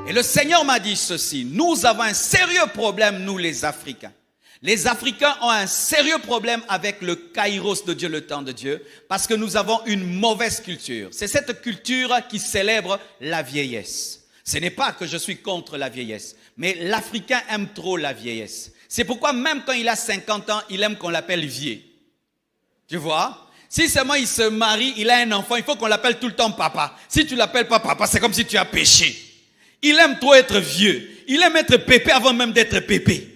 Et le Seigneur m'a dit ceci, nous avons un sérieux problème, nous les Africains. Les Africains ont un sérieux problème avec le kairos de Dieu, le temps de Dieu, parce que nous avons une mauvaise culture. C'est cette culture qui célèbre la vieillesse. Ce n'est pas que je suis contre la vieillesse, mais l'Africain aime trop la vieillesse. C'est pourquoi même quand il a 50 ans, il aime qu'on l'appelle vieux. Tu vois? Si seulement il se marie, il a un enfant, il faut qu'on l'appelle tout le temps papa. Si tu l'appelles pas papa, c'est comme si tu as péché. Il aime trop être vieux. Il aime être pépé avant même d'être pépé.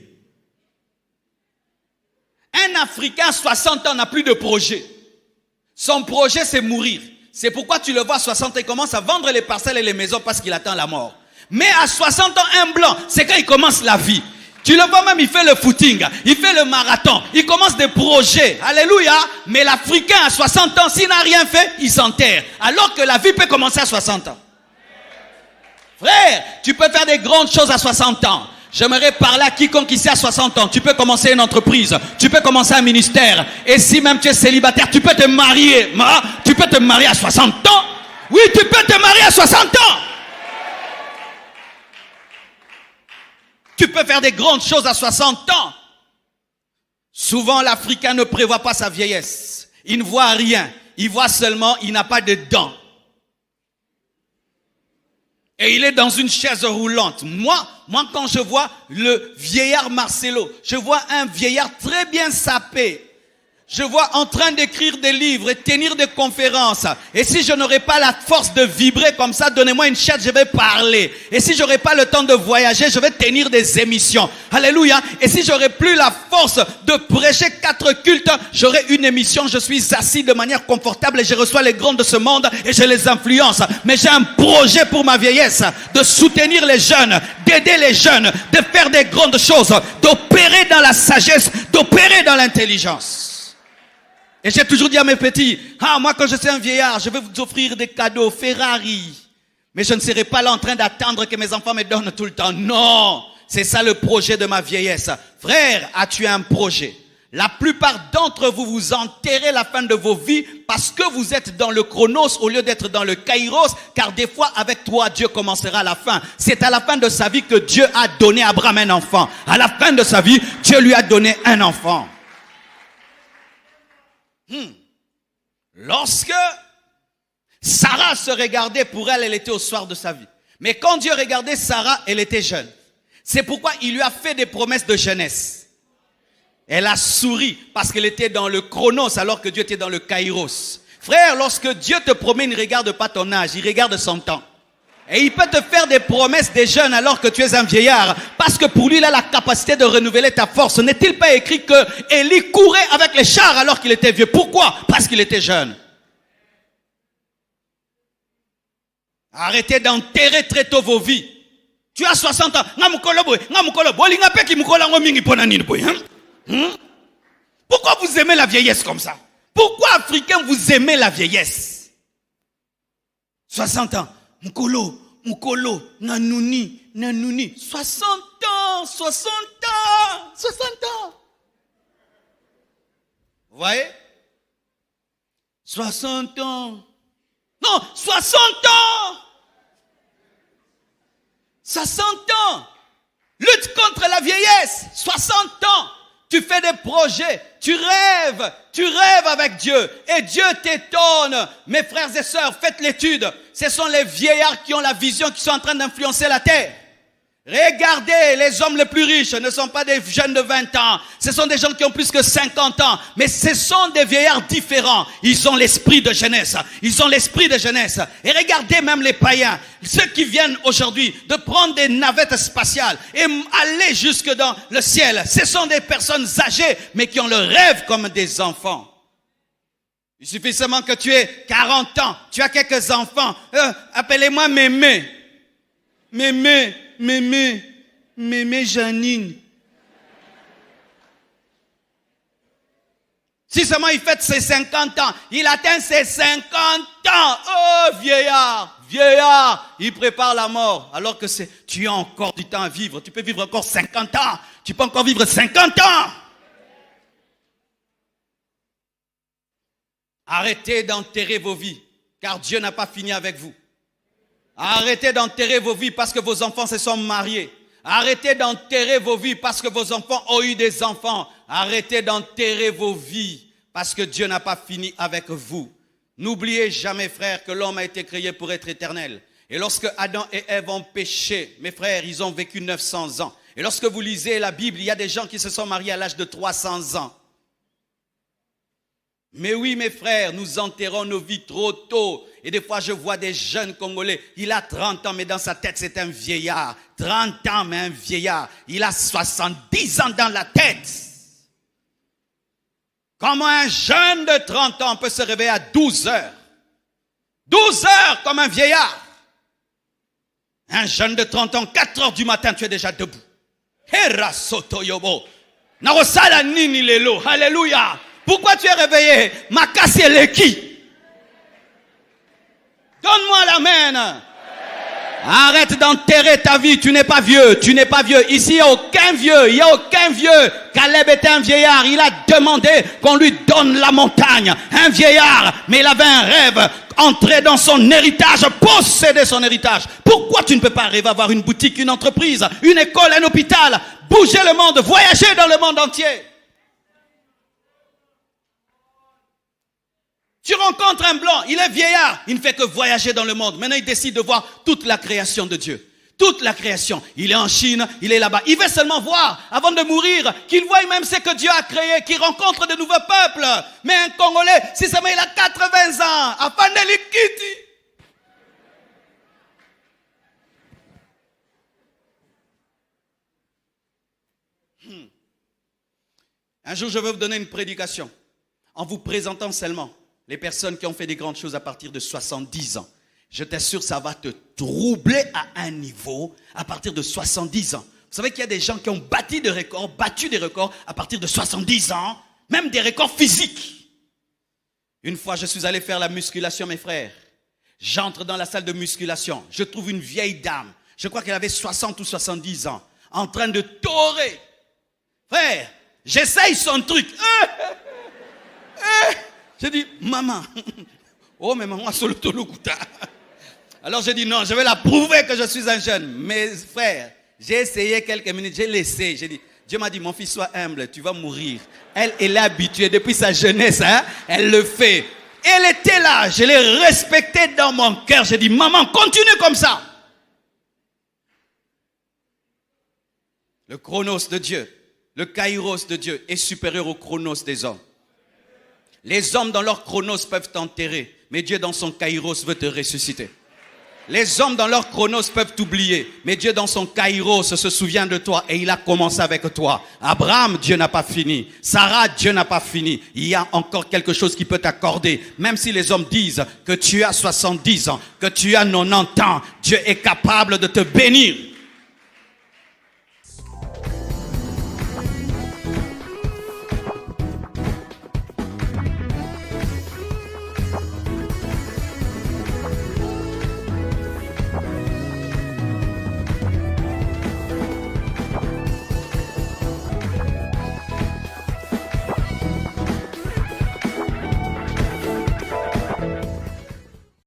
Un Africain à 60 ans n'a plus de projet. Son projet, c'est mourir. C'est pourquoi tu le vois à 60 ans, il commence à vendre les parcelles et les maisons parce qu'il attend la mort. Mais à 60 ans, un blanc, c'est quand il commence la vie. Tu le vois même, il fait le footing, il fait le marathon, il commence des projets. Alléluia. Mais l'Africain à 60 ans, s'il n'a rien fait, il s'enterre. Alors que la vie peut commencer à 60 ans. Frère, tu peux faire des grandes choses à 60 ans. J'aimerais parler à quiconque ici à 60 ans. Tu peux commencer une entreprise, tu peux commencer un ministère. Et si même tu es célibataire, tu peux te marier. Tu peux te marier à 60 ans. Oui, tu peux te marier à 60 ans. Tu peux faire des grandes choses à 60 ans. Souvent, l'Africain ne prévoit pas sa vieillesse. Il ne voit rien. Il voit seulement, il n'a pas de dents. Et il est dans une chaise roulante. Moi, quand je vois le vieillard Marcelo, je vois un vieillard très bien sapé. Je vois en train d'écrire des livres et tenir des conférences. Et si je n'aurais pas la force de vibrer comme ça, donnez-moi une chaise, je vais parler. Et si j'aurais pas le temps de voyager, je vais tenir des émissions. Alléluia. Et si j'aurais plus la force de prêcher 4 cultes, j'aurais une émission, je suis assis de manière confortable et je reçois les grands de ce monde et je les influence. Mais j'ai un projet pour ma vieillesse, de soutenir les jeunes, d'aider les jeunes, de faire des grandes choses, d'opérer dans la sagesse, d'opérer dans l'intelligence. Et j'ai toujours dit à mes petits, moi quand je suis un vieillard, je vais vous offrir des cadeaux, Ferrari. Mais je ne serai pas là en train d'attendre que mes enfants me donnent tout le temps. Non, c'est ça le projet de ma vieillesse. Frère, as-tu un projet? La plupart d'entre vous, vous enterrez la fin de vos vies parce que vous êtes dans le chronos au lieu d'être dans le kairos. Car des fois, avec toi, Dieu commencera la fin. C'est à la fin de sa vie que Dieu a donné à Abraham un enfant. À la fin de sa vie, Dieu lui a donné un enfant. Lorsque Sarah se regardait, pour elle, elle était au soir de sa vie. Mais quand Dieu regardait Sarah, elle était jeune. C'est pourquoi il lui a fait des promesses de jeunesse. Elle a souri parce qu'elle était dans le chronos alors que Dieu était dans le kairos. Frère, lorsque Dieu te promet, il ne regarde pas ton âge, il regarde son temps. Et il peut te faire des promesses des jeunes alors que tu es un vieillard. Parce que pour lui, il a la capacité de renouveler ta force. N'est-il pas écrit que Élie courait avec les chars alors qu'il était vieux? Pourquoi? Parce qu'il était jeune. Arrêtez d'enterrer très tôt vos vies. Tu as 60 ans. Pourquoi vous aimez la vieillesse comme ça? Pourquoi, Africains, vous aimez la vieillesse? 60 ans. Mukolo, Nanouni. 60 ans. 60 ans. Vous voyez? 60 ans. Non, 60 ans. 60 ans. Lutte contre la vieillesse. 60 ans. Tu fais des projets, tu rêves avec Dieu et Dieu t'étonne. Mes frères et sœurs, faites l'étude. Ce sont les vieillards qui ont la vision, qui sont en train d'influencer la terre. Regardez, les hommes les plus riches ne sont pas des jeunes de 20 ans. Ce sont des gens qui ont plus que 50 ans. Mais ce sont des vieillards différents. Ils ont l'esprit de jeunesse. Ils ont l'esprit de jeunesse. Et regardez même les païens. Ceux qui viennent aujourd'hui de prendre des navettes spatiales et aller jusque dans le ciel. Ce sont des personnes âgées, mais qui ont le rêve comme des enfants. Il suffit seulement que tu aies 40 ans. Tu as quelques enfants. Appelez-moi Mémé. Mémé Janine. Si seulement il fête ses 50 ans, il atteint ses 50 ans. Oh, vieillard, il prépare la mort. Alors que tu as encore du temps à vivre. Tu peux vivre encore 50 ans. Tu peux encore vivre 50 ans. Arrêtez d'enterrer vos vies, car Dieu n'a pas fini avec vous. Arrêtez d'enterrer vos vies parce que vos enfants se sont mariés. Arrêtez d'enterrer vos vies parce que vos enfants ont eu des enfants. Arrêtez d'enterrer vos vies parce que Dieu n'a pas fini avec vous. N'oubliez jamais, frères, que l'homme a été créé pour être éternel. Et lorsque Adam et Ève ont péché, mes frères, ils ont vécu 900 ans. Et lorsque vous lisez la Bible, il y a des gens qui se sont mariés à l'âge de 300 ans. Mais oui, mes frères, nous enterrons nos vies trop tôt. Et des fois, je vois des jeunes Congolais. Il a 30 ans, mais dans sa tête, c'est un vieillard. 30 ans, mais un vieillard. Il a 70 ans dans la tête. Comment un jeune de 30 ans peut se réveiller à 12 heures? 12 heures comme un vieillard. Un jeune de 30 ans, 4 heures du matin, tu es déjà debout. Alléluia. Pourquoi tu es réveillé? Makasi eleki. Donne-moi l'amen. Arrête d'enterrer ta vie. Tu n'es pas vieux. Tu n'es pas vieux. Ici, il n'y a aucun vieux. Il n'y a aucun vieux. Caleb était un vieillard. Il a demandé qu'on lui donne la montagne. Un vieillard. Mais il avait un rêve. Entrer dans son héritage. Posséder son héritage. Pourquoi tu ne peux pas rêver avoir une boutique, une entreprise, une école, un hôpital? Bouger le monde. Voyager dans le monde entier. Tu rencontres un blanc, il est vieillard, il ne fait que voyager dans le monde. Maintenant, il décide de voir toute la création de Dieu. Toute la création. Il est en Chine, il est là-bas. Il veut seulement voir, avant de mourir, qu'il voie même ce que Dieu a créé, qu'il rencontre de nouveaux peuples. Mais un Congolais, si seulement il a 80 ans, à Pandelikiti. Un jour, je vais vous donner une prédication en vous présentant seulement les personnes qui ont fait des grandes choses à partir de 70 ans. Je t'assure, ça va te troubler à un niveau à partir de 70 ans. Vous savez qu'il y a des gens qui ont battu des records à partir de 70 ans, même des records physiques. Une fois, je suis allé faire la musculation, mes frères. J'entre dans la salle de musculation. Je trouve une vieille dame. Je crois qu'elle avait 60 ou 70 ans, en train de torer. Frère, j'essaye son truc. J'ai dit, maman. Oh, mais maman, sur le tolokuta. Alors j'ai dit, non, je vais la prouver que je suis un jeune. Mes frères, j'ai essayé quelques minutes, j'ai laissé. J'ai dit, Dieu m'a dit, mon fils, sois humble, tu vas mourir. Elle est habituée depuis sa jeunesse, hein, elle le fait. Elle était là, je l'ai respectée dans mon cœur. J'ai dit, maman, continue comme ça. Le chronos de Dieu, le kairos de Dieu est supérieur au chronos des hommes. Les hommes dans leur chronos peuvent t'enterrer, mais Dieu dans son kairos veut te ressusciter. Les hommes dans leur chronos peuvent t'oublier, mais Dieu dans son kairos se souvient de toi et il a commencé avec toi. Abraham, Dieu n'a pas fini. Sarah, Dieu n'a pas fini. Il y a encore quelque chose qui peut t'accorder. Même si les hommes disent que tu as 70 ans, que tu as 90 ans, Dieu est capable de te bénir.